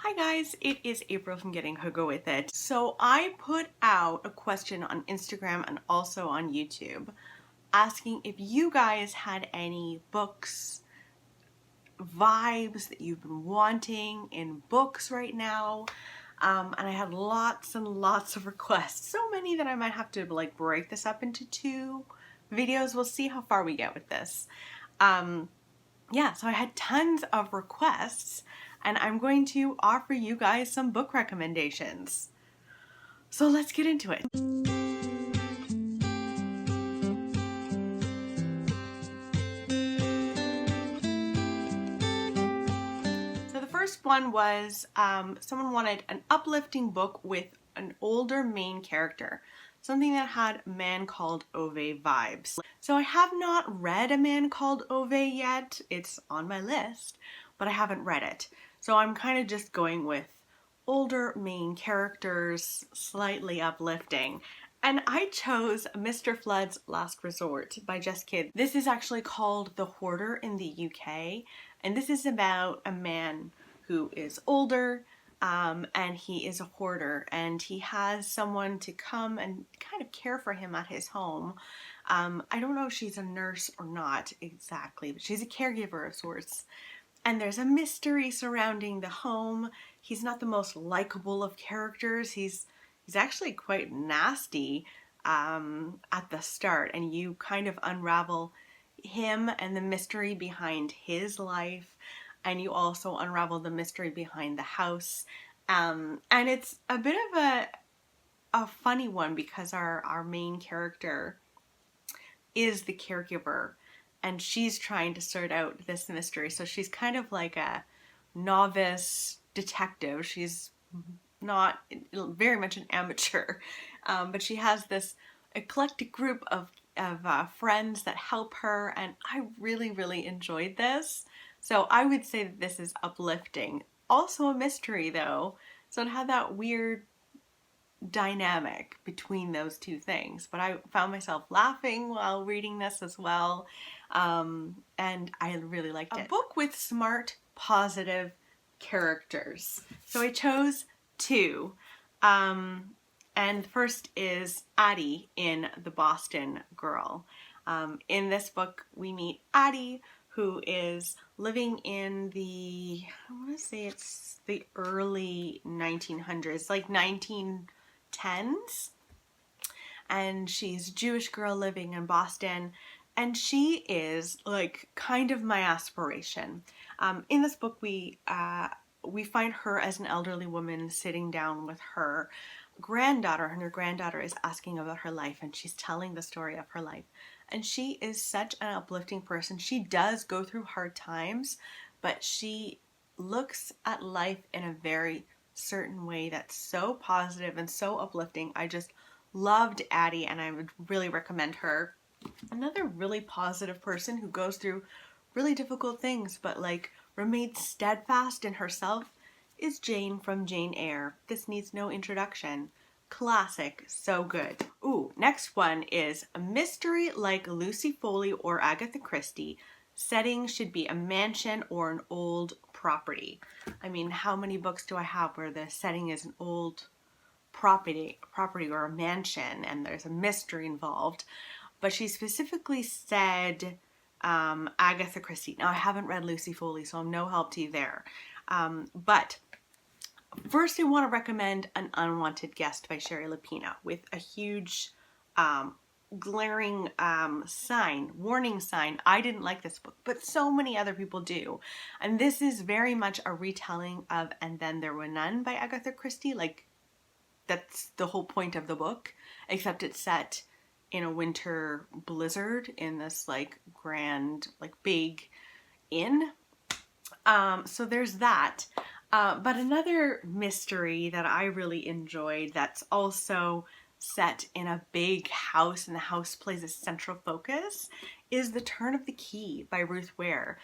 Hi guys, it is April from Getting Hogo With It. So I put out a question on Instagram and also on YouTube asking if you guys had any books, vibes that you've been wanting in books right now. And I had lots and lots of requests. So many that I might have to like break this up into 2 videos. We'll see how far we get with this. Yeah, so I had tons of requests and I'm going to offer you guys some book recommendations. So let's get into it. So the first one was someone wanted an uplifting book with an older main character. Something that had A Man Called Ove vibes. So I have not read A Man Called Ove yet. It's on my list, but I haven't read it. So I'm kind of just going with older main characters, slightly uplifting. And I chose Mr. Flood's Last Resort by Just Kidd. This is actually called The Hoarder in the UK, and this is about a man who is older, and he is a hoarder, and he has someone to come and kind of care for him at his home. I don't know if she's a nurse or not exactly, but she's a caregiver of sorts. And there's a mystery surrounding the home. He's not the most likable of characters. He's actually quite nasty at the start, and you kind of unravel him and the mystery behind his life, and you also unravel the mystery behind the house. And it's a bit of a funny one because our main character is the caregiver and she's trying to sort out this mystery. So she's kind of like a novice detective. She's not very much an amateur, but she has this eclectic group of friends that help her, and I really enjoyed this. So I would say that this is uplifting. Also a mystery though, so it had that weird dynamic between those two things, but I found myself laughing while reading this as well, and I really liked it. A book with smart, positive characters. So I chose 2, and the first is Addie in The Boston Girl. In this book we meet Addie, who is living in the, I want to say it's the early 1900s, like 1910s, and she's a Jewish girl living in Boston, and she is like kind of my aspiration. In this book we find her as an elderly woman sitting down with her granddaughter, and her granddaughter is asking about her life, and she's telling the story of her life. And she is such an uplifting person. She does go through hard times, but she looks at life in a very certain way that's so positive and so uplifting. I just loved Addie, and I would really recommend her. Another really positive person who goes through really difficult things but like remains steadfast in herself is Jane from Jane Eyre. This needs no introduction. Classic, so good. Ooh, next one is a mystery like Lucy Foley or Agatha Christie. Setting should be a mansion or an old property. I mean, how many books do I have where the setting is an old property or a mansion and there's a mystery involved? But she specifically said Agatha Christie. Now, I haven't read Lucy Foley, so I'm no help to you there. But first, I want to recommend An Unwanted Guest by Sherry Lapina with a huge glaring warning sign. I didn't like this book, but so many other people do. And this is very much a retelling of And Then There Were None by Agatha Christie. Like, that's the whole point of the book, except it's set in a winter blizzard in this like grand, like big inn. So there's that. But another mystery that I really enjoyed that's also set in a big house and the house plays a central focus is The Turn of the Key by Ruth Ware.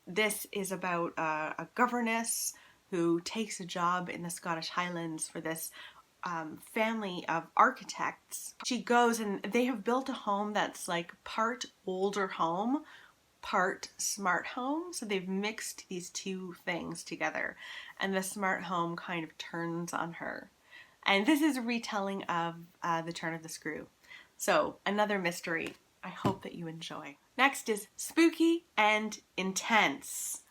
This is about a governess who takes a job in the Scottish Highlands for this family of architects. She goes and they have built a home that's like part older home, part smart home. So they've mixed these two things together, and the smart home kind of turns on her. And this is a retelling of The Turn of the Screw. So another mystery I hope that you enjoy. Next is spooky and intense.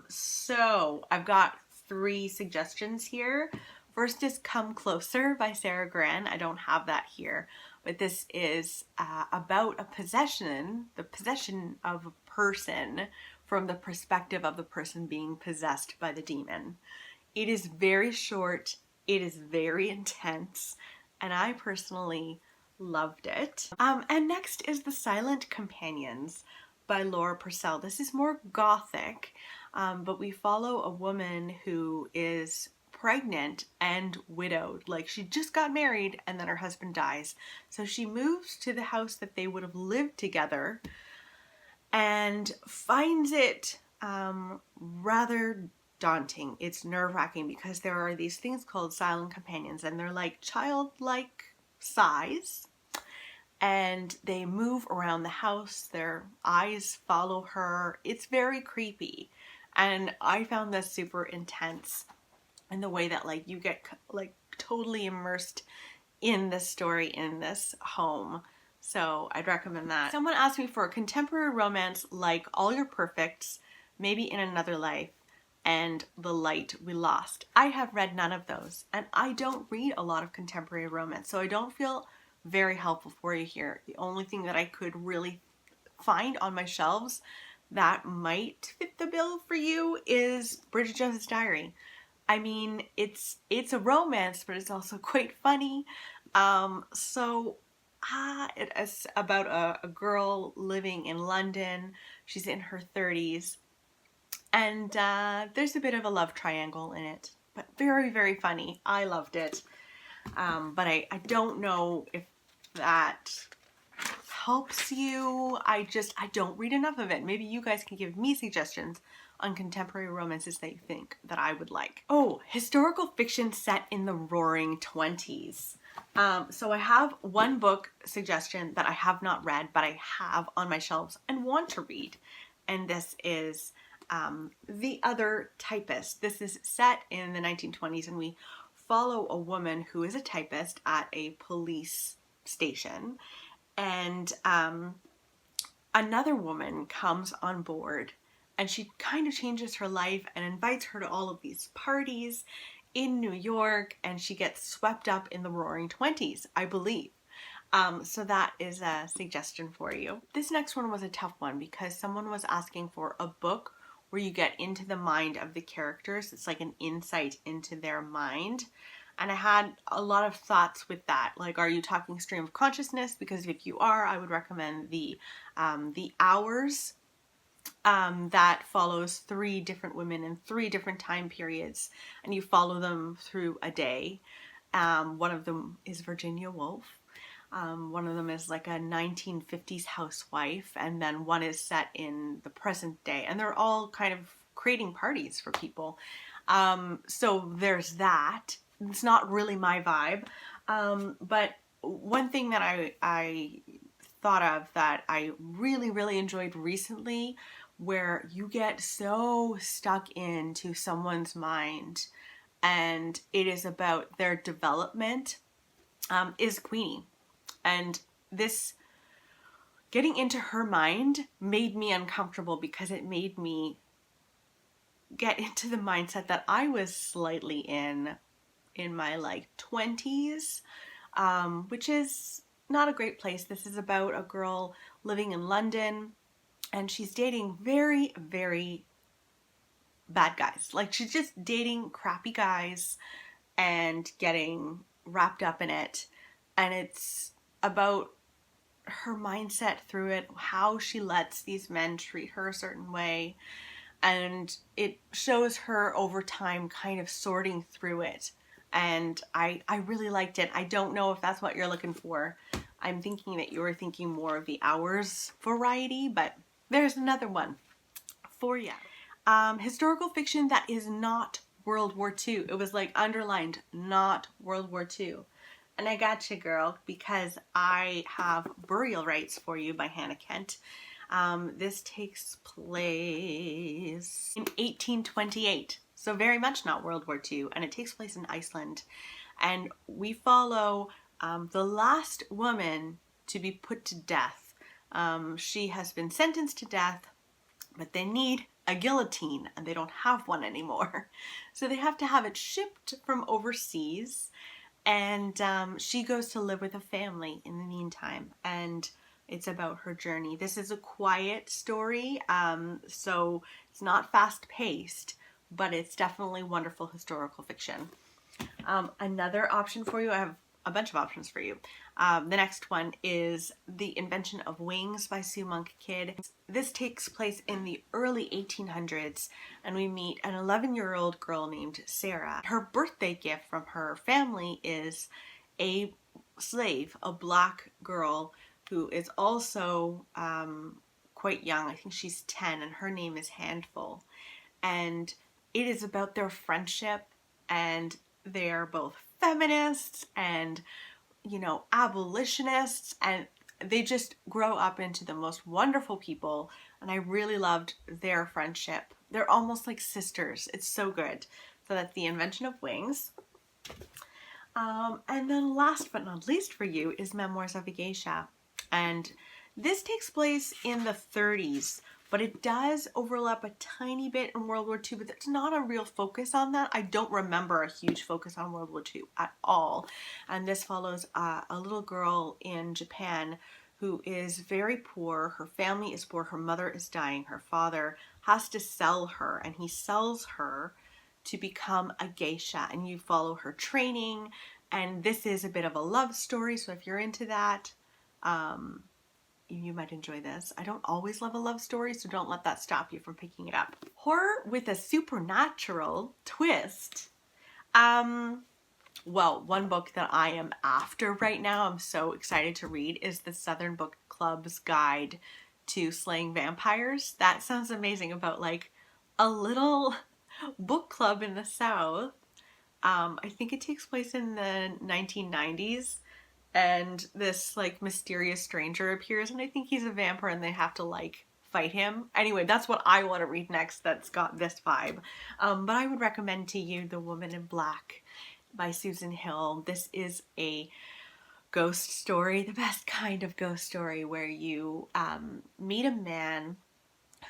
So I've got 3 suggestions here. First is Come Closer by Sarah Gran. I don't have that here, but this is about a possession, the possession of a person from the perspective of the person being possessed by the demon. It is very short, it is very intense, and I personally loved it. And next is The Silent Companions by Laura Purcell. This is more gothic, but we follow a woman who is pregnant and widowed. Like, she just got married and then her husband dies. So she moves to the house that they would have lived together and finds it rather daunting. It's nerve-wracking because there are these things called silent companions, and they're like childlike size, and they move around the house. Their eyes follow her. It's very creepy, and I found this super intense in the way that like you get like totally immersed in this story, in this home. So I'd recommend that. Someone asked me for a contemporary romance like All Your Perfects, Maybe in Another Life, and The Light We Lost. I have read none of those, and I don't read a lot of contemporary romance, so I don't feel very helpful for you here. The only thing that I could really find on my shelves that might fit the bill for you is Bridget Jones's Diary. I mean, it's a romance, but it's also quite funny. It is about a girl living in London. She's in her 30s. And there's a bit of a love triangle in it, but very, very funny. I loved it. But I don't know if that helps you. I don't read enough of it. Maybe you guys can give me suggestions on contemporary romances that you think that I would like. Oh, historical fiction set in the Roaring 20s. So I have one book suggestion that I have not read, but I have on my shelves and want to read. And this is The Other Typist. This is set in the 1920s, and we follow a woman who is a typist at a police station. And another woman comes on board, and she kind of changes her life and invites her to all of these parties in New York, and she gets swept up in the Roaring 20s, I believe. So that is a suggestion for you. This next one was a tough one because someone was asking for a book where you get into the mind of the characters. It's like an insight into their mind. And I had a lot of thoughts with that. Like, are you talking stream of consciousness? Because if you are, I would recommend the Hours, that follows 3 different women in 3 different time periods, and you follow them through a day. One of them is Virginia Woolf. One of them is like a 1950s housewife, and then one is set in the present day, and they're all kind of creating parties for people. So there's that. It's not really my vibe. But one thing that I thought of that I really, really enjoyed recently, where you get so stuck into someone's mind and it is about their development, is Queenie. And this getting into her mind made me uncomfortable because it made me get into the mindset that I was slightly in my like 20s, which is not a great place. This is about a girl living in London, and she's dating very, very bad guys. Like, she's just dating crappy guys and getting wrapped up in it. And it's about her mindset through it, how she lets these men treat her a certain way. And it shows her over time kind of sorting through it. And I really liked it. I don't know if that's what you're looking for. I'm thinking that you were thinking more of the Hours variety, but there's another one for you. Historical fiction that is not World War II. It was like underlined, not World War II. And I got you, girl, because I have Burial Rites for you by Hannah Kent. This takes place in 1828, so very much not World War II, and it takes place in Iceland. And we follow the last woman to be put to death. She has been sentenced to death, but they need a guillotine and they don't have one anymore. So they have to have it shipped from overseas, and she goes to live with a family in the meantime, and it's about her journey. This is a quiet story, so it's not fast paced, but it's definitely wonderful historical fiction. Another option for you, I have a bunch of options for you. The next one is The Invention of Wings by Sue Monk Kidd. This takes place in the early 1800s, and we meet an 11-year-old girl named Sarah. Her birthday gift from her family is a slave, a black girl who is also quite young. I think she's 10, and her name is Handful. And it is about their friendship, and they're both feminists and, you know, abolitionists, and they just grow up into the most wonderful people, and I really loved their friendship. They're almost like sisters. It's so good. So that's The Invention of Wings. And then last but not least for you is Memoirs of a Geisha. And this takes place in the 30s, but it does overlap a tiny bit in World War II, but there's not a real focus on that. I don't remember a huge focus on World War II at all. And this follows a little girl in Japan who is very poor. Her family is poor. Her mother is dying. Her father has to sell her, and he sells her to become a geisha, and you follow her training. And this is a bit of a love story, so if you're into that, you might enjoy this. I don't always love a love story, so don't let that stop you from picking it up. Horror with a supernatural twist. Well, one book that I am after right now, I'm so excited to read, is the Southern Book Club's Guide to Slaying Vampires. That sounds amazing, about like a little book club in the South. I think it takes place in the 1990s. And this like mysterious stranger appears, and I think he's a vampire, and they have to like fight him. Anyway, that's what I want to read next that's got this vibe. But I would recommend to you The Woman in Black by Susan Hill. This is a ghost story, the best kind of ghost story, where you meet a man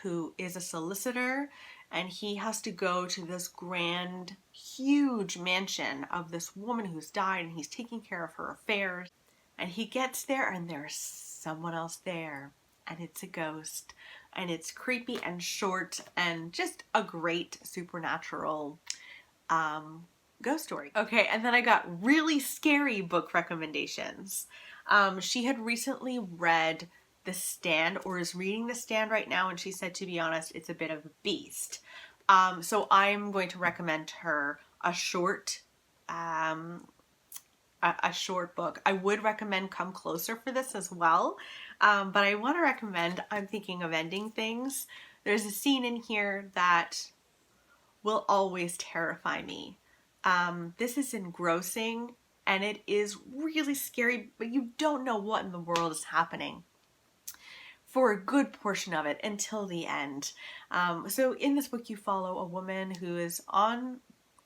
who is a solicitor, and he has to go to this grand, huge mansion of this woman who's died, and he's taking care of her affairs. And he gets there, and there's someone else there, and it's a ghost, and it's creepy and short, and just a great supernatural ghost story. Okay, and then I got really scary book recommendations. She had recently read The Stand, or is reading The Stand right now, and she said, to be honest, it's a bit of a beast. So I'm going to recommend her a short book. I would recommend Come Closer for this as well, but I want to recommend I'm Thinking of Ending Things. There's a scene in here that will always terrify me. This is engrossing, and it is really scary, but you don't know what in the world is happening for a good portion of it until the end. So in this book, you follow a woman who is on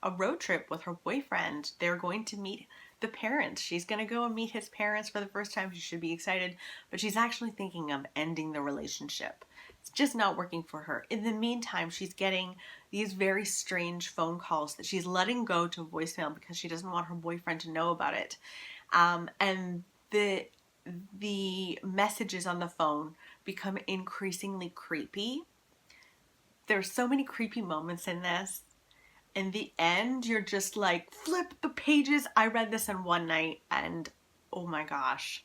a road trip with her boyfriend. They're going to meet the parents. She's going to go and meet his parents for the first time. She should be excited, but she's actually thinking of ending the relationship. It's just not working for her. In the meantime, she's getting these very strange phone calls that she's letting go to voicemail because she doesn't want her boyfriend to know about it. And the messages on the phone become increasingly creepy. There's so many creepy moments in this. In the end, you're just like, flip the pages. I read this in one night, and oh my gosh,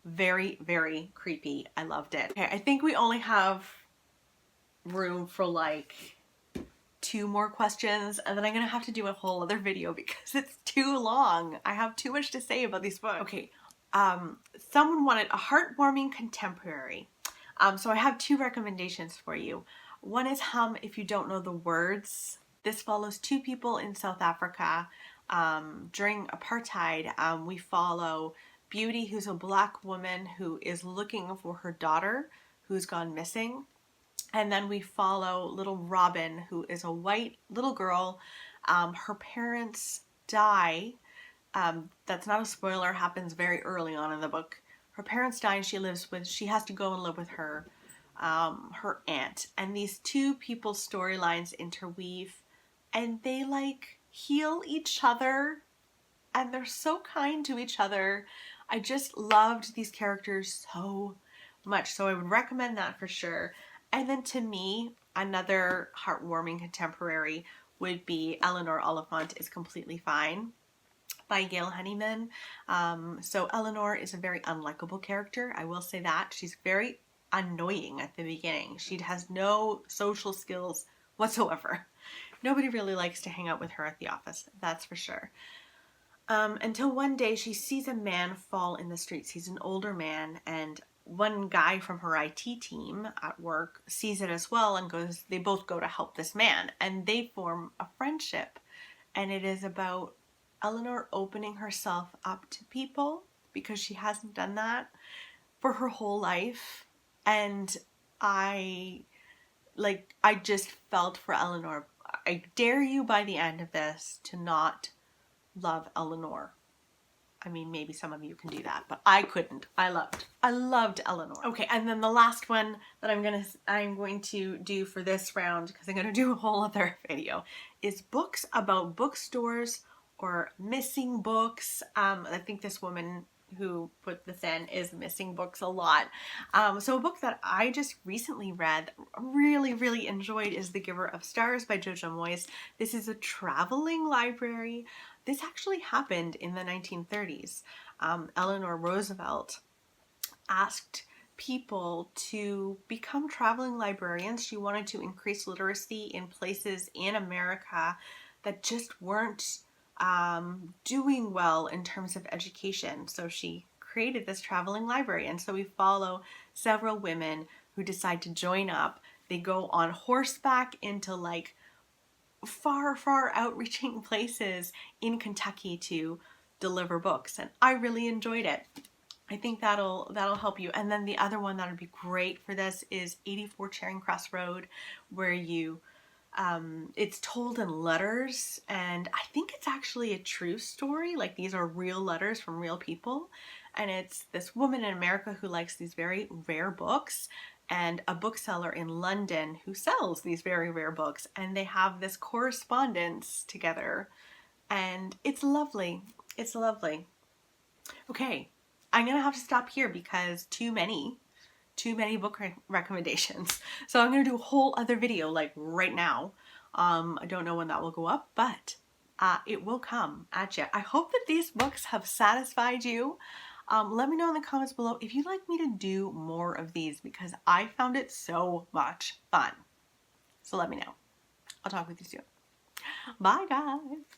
very, very creepy. I loved it. Okay, I think we only have room for like 2 more questions, and then I'm gonna have to do a whole other video because it's too long. I have too much to say about these books. Okay, someone wanted a heartwarming contemporary. So I have 2 recommendations for you. One is Hum If You Don't Know the Words. This follows 2 people in South Africa during apartheid. We follow Beauty, who's a black woman who is looking for her daughter who's gone missing. And then we follow little Robin, who is a white little girl. Her parents die. That's not a spoiler, happens very early on in the book. Her parents die and she has to go and live with her aunt. And these two people's storylines interweave and they like heal each other and they're so kind to each other. I just loved these characters so much. So I would recommend that for sure. And then to me, another heartwarming contemporary would be Eleanor Oliphant is Completely Fine by Gail Honeyman. So Eleanor is a very unlikable character. I will say that. She's very annoying at the beginning. She has no social skills whatsoever. Nobody really likes to hang out with her at the office, that's for sure. Until one day she sees a man fall in the streets. He's an older man, and one guy from her IT team at work sees it as well and they both go to help this man, and they form a friendship. And it is about Eleanor opening herself up to people because she hasn't done that for her whole life. And I just felt for Eleanor. I dare you by the end of this to not love Eleanor. I mean, maybe some of you can do that, but I couldn't. I loved Eleanor. Okay, and then the last one that I'm going to do for this round, because I'm going to do a whole other video, is books about bookstores or missing books. I think this woman who put this in is missing books a lot. So a book that I just recently read, really enjoyed, is The Giver of Stars by Jojo Moyes. This is a traveling library. This actually happened in the 1930s. Eleanor Roosevelt asked people to become traveling librarians. She wanted to increase literacy in places in America that just weren't doing well in terms of education. So she created this traveling library, and so we follow several women who decide to join up. They go on horseback into like far outreaching places in Kentucky to deliver books, and I really enjoyed it. I think that'll help you. And then the other one that would be great for this is 84 Charing Cross Road, where it's told in letters, and I think it's actually a true story. Like, these are real letters from real people, and it's this woman in America who likes these very rare books and a bookseller in London who sells these very rare books, and they have this correspondence together, and it's lovely. It's lovely. Okay, I'm gonna have to stop here because too many book recommendations. So I'm gonna do a whole other video like right now. I don't know when that will go up, but it will come at you. I hope that these books have satisfied you. Let me know in the comments below if you'd like me to do more of these, because I found it so much fun. So let me know. I'll talk with you soon. Bye, guys.